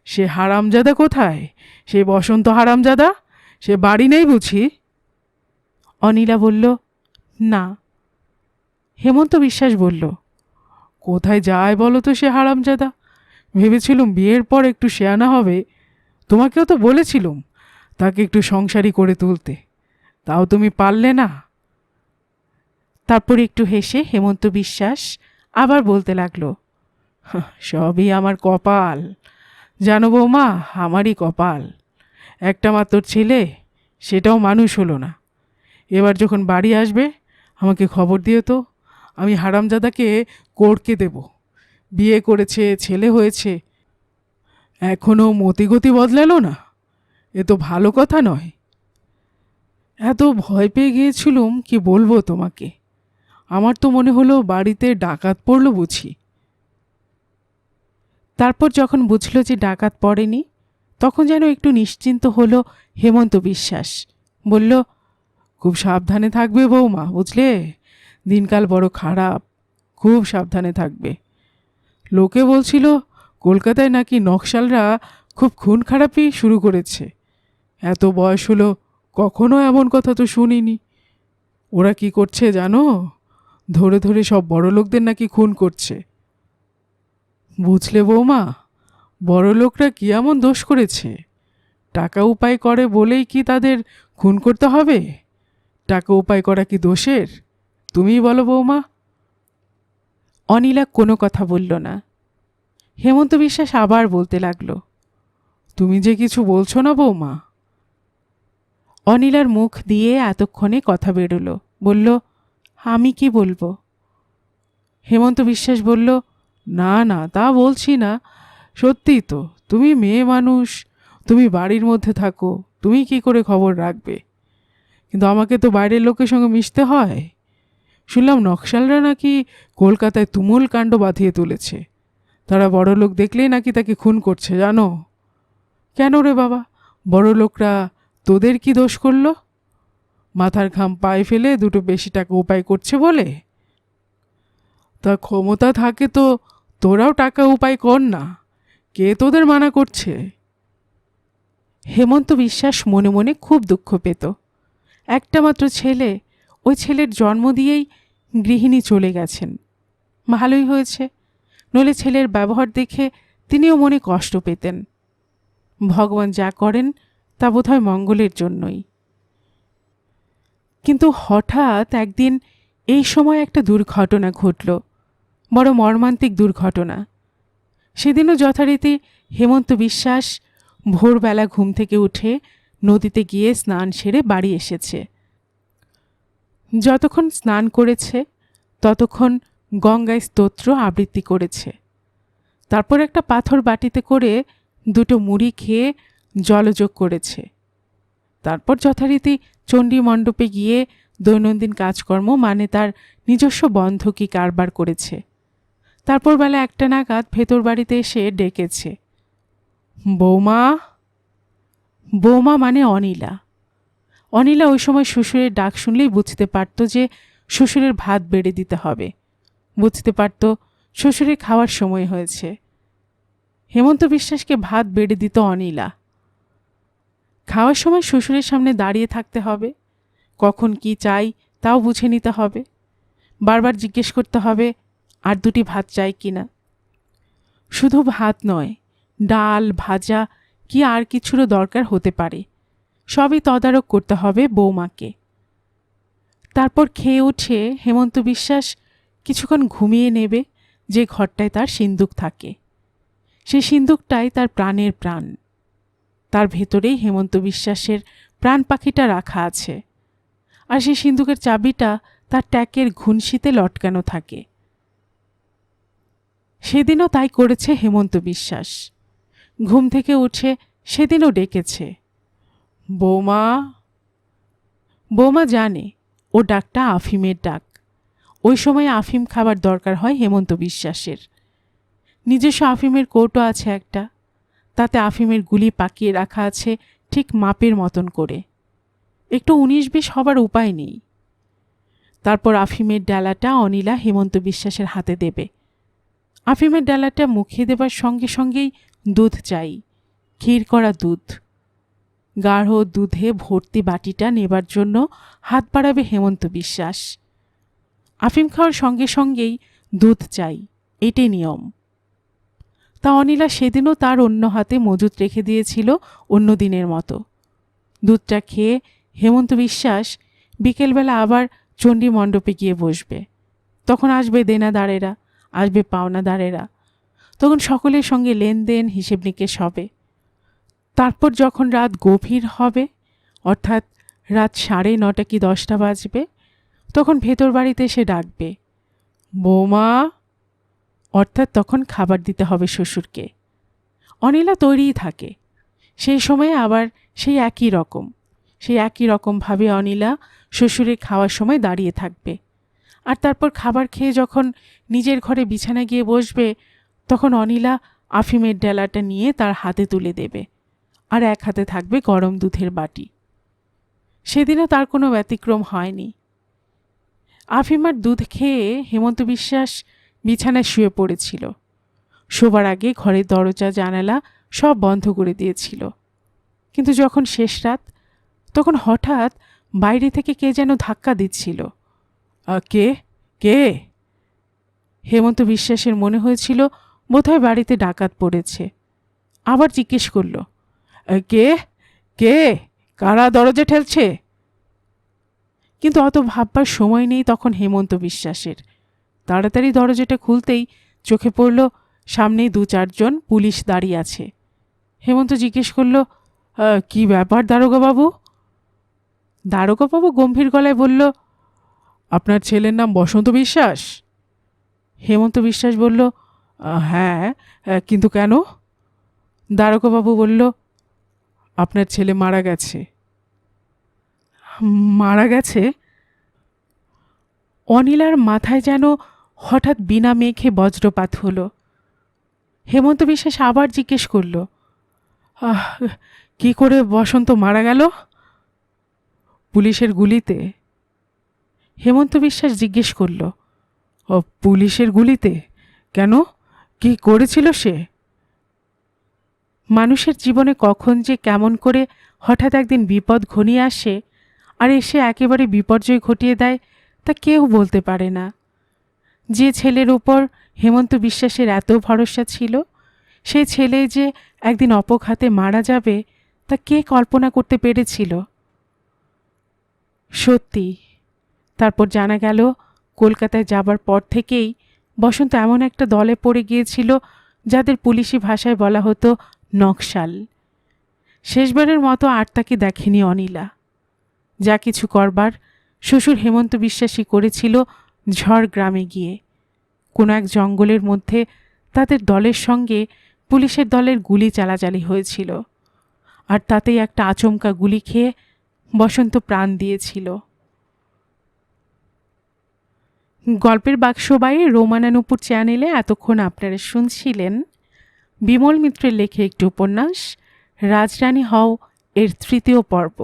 সে হারামজাদা কোথায়? সে বসন্ত হারামজাদা? সে বাড়ি নেই বুঝি? অনিলা বলল, না। হেমন্ত বিশ্বাস বলল, কোথায় যায় বলো তো সে হারামজাদা? ভেবেছিলুম বিয়ের পর একটু শেয়ানা হবে। তোমাকেও তো বলেছিলুম তাকে একটু সংসারী করে তুলতে, তাও তুমি পারলে না। তারপর একটু হেসে হেমন্ত বিশ্বাস আবার বলতে লাগলো, সবই আমার কপাল জানো বৌমা, আমারই কপাল। একটা মাত্র ছেলে, সেটাও মানুষ হলো না। এবার যখন বাড়ি আসবে আমাকে খবর দিও তো, আমি হারামজাদাকে কোড়কে দেব। বিয়ে করেছে, ছেলে হয়েছে, এখনও মতিগতি বদলালো না। এ তো ভালো কথা নয়। এত ভয় পেয়ে গিয়েছিলুম কি বলবো তোমাকে। আমার তো মনে হলো বাড়িতে ডাকাত পড়ল বুঝি। তারপর যখন বুঝল যে ডাকাত পড়েনি, তখন যেন একটু নিশ্চিন্ত হলো হেমন্ত বিশ্বাস। বলল, খুব সাবধানে থাকবে বৌমা, বুঝলে? দিনকাল বড় খারাপ, খুব সাবধানে থাকবে। লোকে বলছিল কলকাতায় নাকি নকশালরা খুব খুন খারাপি শুরু করেছে। এত বয়স হলো, কখনো এমন কথা তো শুনিনি। ওরা কি করছে জানো? ধরে ধরে সব বড় লোকদের নাকি খুন করছে। বুঝলে বৌমা, বড় লোকরা কি এমন দোষ করেছে? টাকা উপায় করে বলেই কি তাদের খুন করতে হবে? টাকা উপায় করা কি দোষের? তুমিই বলো বৌমা। অনিলা কোনো কথা বলল না। হেমন্ত বিশ্বাস আবার বলতে লাগলো, তুমি যে কিছু বলছো না বৌমা। অনিলার মুখ দিয়ে এতক্ষণে কথা বেরোলো। বলল, আমি কি বলবো? হেমন্ত বিশ্বাস বলল, না না, তা বলছি না। সত্যিই তো, তুমি মেয়ে মানুষ, তুমি বাড়ির মধ্যে থাকো, তুমি কি করে খবর রাখবে? কিন্তু আমাকে তো বাইরের লোকের সঙ্গে মিশতে হয়। শুনলাম নকশালরা নাকি কলকাতায় তুমুল কাণ্ড বাঁধিয়ে তুলেছে। তারা বড় লোক দেখলেই নাকি তাকে খুন করছে, জানো? কেন রে বাবা, বড় লোকরা তোদের কি দোষ করলো? মাথার ঘাম পায়ে ফেলে দুটো বেশি টাকা উপায় করছে বলে? তা ক্ষমতা থাকে তো তোরাও টাকা উপায় কর না, কে তোদের মানা করছে? হেমন্ত বিশ্বাস মনে মনে খুব দুঃখ পেত। একটা মাত্র ছেলে, ওই ছেলের জন্ম দিয়েই গৃহিণী চলে গেছেন। ভালোই হয়েছে, নইলে ছেলের ব্যবহার দেখে তিনিও মনে কষ্ট পেতেন। ভগবান যা করেন তা বোধহয় মঙ্গলের জন্যই। কিন্তু হঠাৎ একদিন এই সময় একটা দুর্ঘটনা ঘটল, বড় মর্মান্তিক দুর্ঘটনা। সেদিনও যথারীতি হেমন্ত বিশ্বাস ভোরবেলা ঘুম থেকে উঠে নদীতে গিয়ে স্নান সেরে বাড়ি এসেছে। যতক্ষণ স্নান করেছে ততক্ষণ গঙ্গায় স্তোত্র আবৃত্তি করেছে। তারপর একটা পাথর বাটিতে করে দুটো মুড়ি খেয়ে জলযোগ করেছে। তারপর যথারীতি চণ্ডী মণ্ডপে গিয়ে দৈনন্দিন কাজকর্ম মানে তার নিজস্ব বন্ধকি কারবার করেছে। তারপর বেলা 1টা নাগাদ ভেতর বাড়িতে এসে ডেকেছে, বৌমা। বৌমা মানে অনিলা। অনিলা ওই সময় শ্বশুরের ডাক শুনলেই বুঝতে পারত যে শ্বশুরের ভাত বেড়ে দিতে হবে, বুঝতে পারত শ্বশুরের খাওয়ার সময় হয়েছে। হেমন্ত বিশ্বাসকে ভাত বেড়ে দিত অনিলা। খাওয়ার সময় শ্বশুরের সামনে দাঁড়িয়ে থাকতে হবে, কখন কি চাই তাও বুঝে নিতে হবে, বারবার জিজ্ঞেস করতে হবে আর 2টি ভাত চাই কিনা। শুধু ভাত নয়, ডাল ভাজা কি আর কিছুরও দরকার হতে পারে, সবই তদারক করতে হবে বৌমাকে। তারপর খেয়ে উঠে হেমন্ত বিশ্বাস কিছুক্ষণ ঘুমিয়ে নেবে যে ঘরটায় তার সিন্দুক থাকে। সেই সিন্দুকটাই তার প্রাণের প্রাণ। তার ভেতরেই হেমন্ত বিশ্বাসের প্রাণ পাখিটা রাখা আছে, আর সেই সিন্দুকের চাবিটা তার ট্যাকের ঘুনশিতে লটকানো থাকে। সেদিনও তাই করেছে হেমন্ত বিশ্বাস। ঘুম থেকে উঠে সেদিনও ডেকেছে, বৌমা। বৌমা জানে ও ডাকটা আফিমের ডাক। ওই সময় আফিম খাবার দরকার হয় হেমন্ত বিশ্বাসের। নিজস্ব আফিমের কৌটো আছে একটা, তাতে আফিমের গুলি পাকিয়ে রাখা আছে ঠিক মাপের মতন করে, একটু 19-20 হবার উপায় নেই। তারপর আফিমের ডালাটা অনিলা হেমন্ত বিশ্বাসের হাতে দেবে। আফিমের ডালাটা মুখে দেবার সঙ্গে সঙ্গেই দুধ চাই, ক্ষীর করা দুধ। গাঢ় দুধে ভর্তি বাটিটা নেবার জন্য হাত বাড়াবে হেমন্ত বিশ্বাস। আফিম খাওয়ার সঙ্গে সঙ্গেই দুধ চাই, এটাই নিয়ম। তা অনিলা সেদিনও তার অন্য হাতে মজুত রেখে দিয়েছিল অন্য দিনের মতো। দুধটা খেয়ে হেমন্ত বিশ্বাস বিকেলবেলা আবার চণ্ডী মণ্ডপে গিয়ে বসবে। তখন আসবে দেনাদারেরা, আসবে পাওনাদারেরা, তখন সকলের সঙ্গে লেনদেন হিসেব নিকেশ হবে। তারপর যখন রাত গভীর হবে, অর্থাৎ রাত 9:30 কি 10টা বাজবে, তখন ভেতর বাড়িতে এসে ডাকবে, বৌমা। অর্থাৎ তখন খাবার দিতে হবে শ্বশুরকে। অনিলা তৈরিই থাকে। সেই সময়ে আবার সেই একই রকমভাবে অনিলা শ্বশুরের খাওয়ার সময় দাঁড়িয়ে থাকবে। আর তারপর খাবার খেয়ে যখন নিজের ঘরে বিছানায় গিয়ে বসবে, তখন অনিলা আফিমের ডেলাটা নিয়ে তার হাতে তুলে দেবে। আর এক হাতে থাকবে গরম দুধের বাটি। সেদিনও তার কোনো ব্যতিক্রম হয়নি। আফিমার দুধ খেয়ে হেমন্ত বিশ্বাস বিছানায় শুয়ে পড়েছিল। শোবার আগে ঘরের দরজা জানালা সব বন্ধ করে দিয়েছিল। কিন্তু যখন শেষ রাত, তখন হঠাৎ বাইরে থেকে কে যেন ধাক্কা দিচ্ছিল। কে কে হেমন্ত বিশ্বাসের মনে হয়েছিল বোধহয় বাড়িতে ডাকাত পড়েছে। আবার জিজ্ঞেস করল, কে কে কারা দরজা ঠেলছে? কিন্তু অত ভাববার সময় নেই তখন হেমন্ত বিশ্বাসের। তাড়াতাড়ি দরজাটা খুলতেই চোখে পড়ল সামনেই 2-4 জন পুলিশ দাঁড়িয়ে আছে। হেমন্ত জিজ্ঞেস করল, কি ব্যাপার দারোগাবাবু? দারোগাবাবু গম্ভীর গলায় বলল, আপনার ছেলের নাম বসন্ত বিশ্বাস? হেমন্ত বিশ্বাস বলল, হ্যাঁ, কিন্তু কেন? দারোগাবাবু বলল, আপনার ছেলে মারা গেছে। মারা গেছে? অনিলার মাথায় যেন হঠাৎ বিনা মেঘে বজ্রপাত হলো। হেমন্ত বিশ্বাস আবার জিজ্ঞেস করল, কি করে বসন্ত মারা গেল? পুলিশের গুলিতে। হেমন্ত বিশ্বাস জিজ্ঞেস করল, পুলিশের গুলিতে? কেন, কি করেছিল সে? মানুষের জীবনে কখন যে কেমন করে হঠাৎ একদিন বিপদ ঘনিয়ে আসে আর এসে একেবারে বিপর্যয় ঘটিয়ে দেয় তা কেউ বলতে পারে না। যে ছেলের উপর হেমন্ত বিশ্বাসের এত ভরসা ছিল, সেই ছেলে যে একদিন অপঘাতে মারা যাবে তা কে কল্পনা করতে পেরেছিল? সত্যি, তারপর জানা গেল কলকাতায় যাবার পর থেকেই বসন্ত এমন একটা দলে পড়ে গিয়েছিল যাদের পুলিশি ভাষায় বলা হতো নকশাল। শেষবারের মতো আর তাকে দেখেনি অনিলা। যা কিছু করবার শ্বশুর হেমন্ত বিশ্বাসী করেছিল ঝড়গ্রামে গিয়ে। কোনো এক জঙ্গলের মধ্যে তাদের দলের সঙ্গে পুলিশের দলের গুলি চালাচালি হয়েছিল, আর তাতেই একটা আচমকা গুলি খেয়ে বসন্ত প্রাণ দিয়েছিল। গল্পের বাক্সবাই রোমানানুপুর চ্যানেলে এতক্ষণ আপনারা শুনছিলেন বিমল মিত্রের লেখে একটি উপন্যাস রাজরানী হও এর 3য় পর্ব।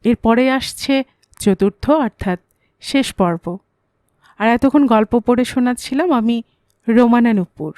এরপরে আসছে 4র্থ অর্থাৎ শেষ পর্ব। আর এতক্ষণ গল্প পড়ে শোনাচ্ছিলাম আমি রোমানানুপুর।